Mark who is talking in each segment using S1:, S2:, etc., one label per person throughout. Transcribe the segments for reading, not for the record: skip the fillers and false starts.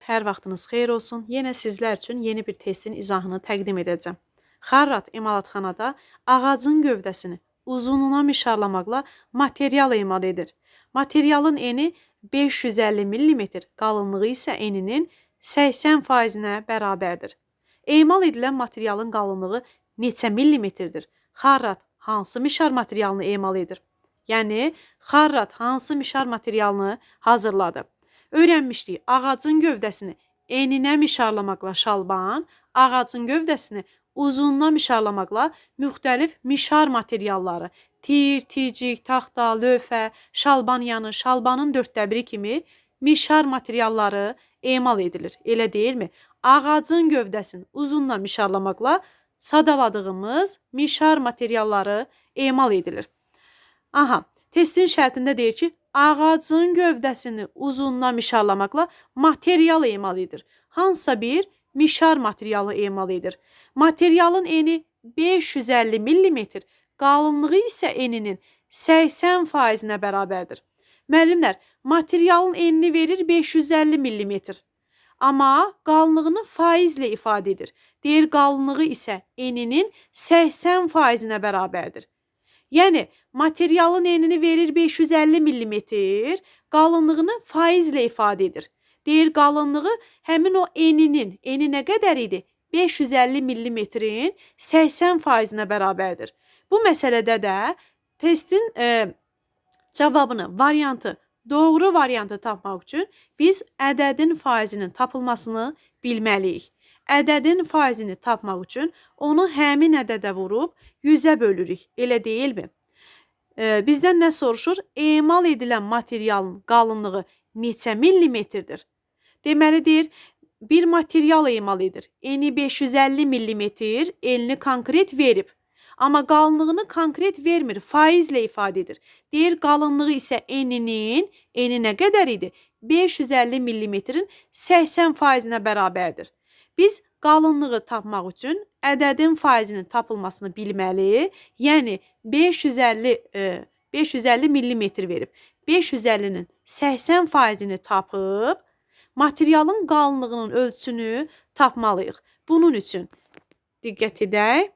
S1: hər vaxtınız xeyir olsun. Yenə sizlər üçün yeni bir testin izahını təqdim edəcəm. Xarrat emalatxanada ağacın gövdəsini uzunluğuna mişarlamaqla material emal edir. Materialın eni 550 mm, qalınlığı isə eninin 80%-nə bərabərdir. Emal edilən materialın qalınlığı neçə millimetrdir? Xarrat hansı mişar materialını emal edir? Yəni, xarrat hansı mişar materialını hazırladı? Öyrənmişdik, ağacın gövdəsini eninə mişarlamaqla şalban, ağacın gövdəsini uzunluğuna mişarlamaqla müxtəlif mişar materialları, tir, ticik, taxta, lövhə, şalban yanı, şalbanın 1/4 kimi mişar materialları emal edilir. Elə deyilmi? Ağacın gövdəsini uzunluğuna mişarlamaqla sadaladığımız mişar materialları emal edilir. Aha, testin şərtində deyir ki, ağacın gövdəsini uzunluğuna mişarlamaqla material emal edir. Hansısa bir mişar materialı emal edir. Materialın eni 550 mm, qalınlığı isə eninin 80%-nə bərabərdir. Müəllimlər, materialın enini verir 550 mm. Amma qalınlığını faizlə ifadə edir. Deyir, qalınlığı isə eninin 80%-nə bərabərdir. Yəni, materialın enini verir 550 mm, qalınlığını faizlə ifadə edir. Deyir, qalınlığı həmin o eni nə qədər idi? 550 mm-in 80%-nə bərabərdir. Bu məsələdə də testin cavabını, variantı, doğru variantı tapmaq üçün biz ədədin faizinin tapılmasını bilməliyik. Ədədin faizini tapmaq üçün onu həmin ədədə vurub 100-ə bölürük, elə deyilmi? Bizdən nə soruşur? Emal edilən materialın qalınlığı neçə millimetrdir? Deməli deyir, bir material emal edir. Eni 550 mm, enini konkret verib. Amma qalınlığını konkret vermir, faizlə ifadə edir. Deyir, qalınlığı isə eni nə qədər idi? 550 mm-in 80%-nə bərabərdir. Biz qalınlığı tapmaq üçün ədədin faizinin tapılmasını bilməli, yəni 550 mm verib, 550-nin 80%-ni tapıb, materialın qalınlığının ölçüsünü tapmalıyıq. Bunun üçün diqqət edək.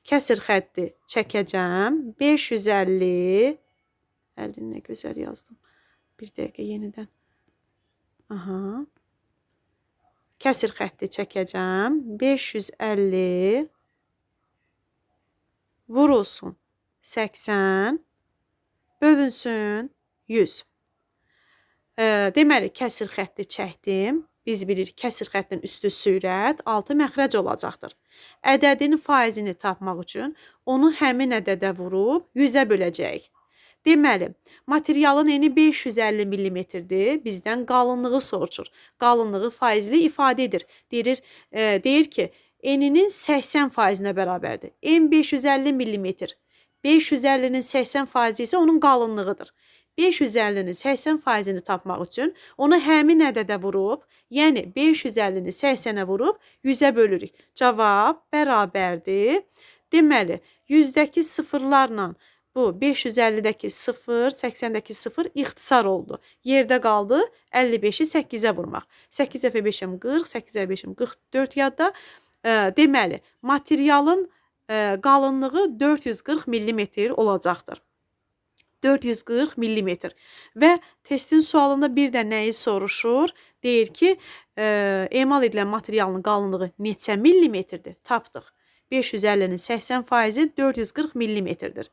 S1: Kəsir xətti çəkəcəm. 550, 50 nə gözəl yazdım. Bir dəqiqə yenidən. Aha. Kəsir xətti çəkəcəm. 550 vurulsun 80 bölünsün 100. Deməli, kəsir xətti çəkdim. Biz bilirik, kəsir xəttin üstü sürət, altı məxrəc olacaqdır. Ədədin faizini tapmaq üçün onu həmin ədədə vurub 100-ə böləcəyik. Deməli, materialın eni 550 mm-dir, bizdən qalınlığı soruşur. Qalınlığı faizli ifadə edir. Deyir ki, eninin 80%-nə bərabərdir. En 550 mm, 550-nin 80%-i isə onun qalınlığıdır. 550-nin 80%-ni tapmaq üçün onu həmin ədədə vurub, yəni 550-ni 80-ə vurub 100-ə bölürük. Cavab bərabərdir. Deməli, 100-dəki sıfırlarla bu 550-dəki 0, 80-dəki 0 ixtisar oldu. Yerdə qaldı 55-i 8-ə vurmaq. 8 dəfə 5-im 40, 8 dəfə 5-im 44 yadda. Deməli, materialın qalınlığı 440 mm olacaqdır. 440 mm. Və testin sualında bir də nəyi soruşur? Deyir ki, emal edilən materialın qalınlığı neçə millimetrdir? Tapdıq. 550-nin 80%-i 440 millimetrdir.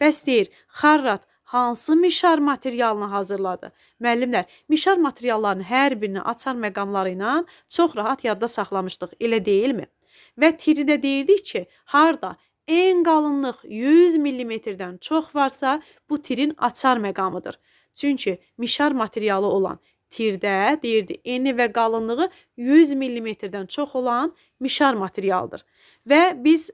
S1: Bəs deyir, xarrat hansı mişar materialını hazırladı? Müəllimlər, mişar materialların hər birini açar məqamları ilə çox rahat yadda saxlamışdıq, elə deyilmi? Və tiri də deyirdik ki, harda en qalınlıq 100 mm-dən çox varsa, bu tirin açar məqamıdır. Çünki mişar materialı olan tirdə deyirdi, eni və qalınlığı 100 mm-dən çox olan mişar materialdır. Və biz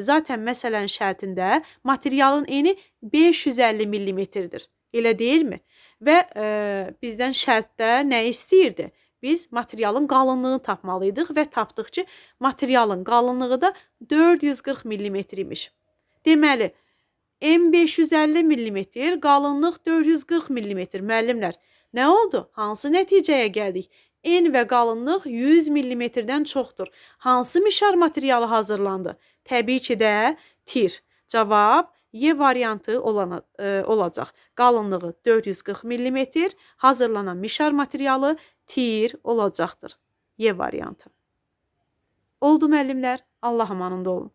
S1: zaten məsələnin şərtində materialın eni 550 mm-dir. Elə deyilmi? Və bizdən şərtdə nə istəyirdi? Biz materialın qalınlığını tapmalıydıq və tapdıq ki, materialın qalınlığı da 440 mm imiş. Deməli, en 550 mm, qalınlıq 440 mm. Müəllimlər, Nə oldu? Hansı nəticəyə gəldik? En və qalınlıq 100 millimetrdən çoxdur. Hansı mişar materialı hazırlandı? Təbii ki də tir. Cavab Y variantı olacaq. Qalınlığı 440 millimetr, hazırlanan mişar materialı tir olacaqdır. Y variantı. Oldu müəllimlər, Allah amanında olun.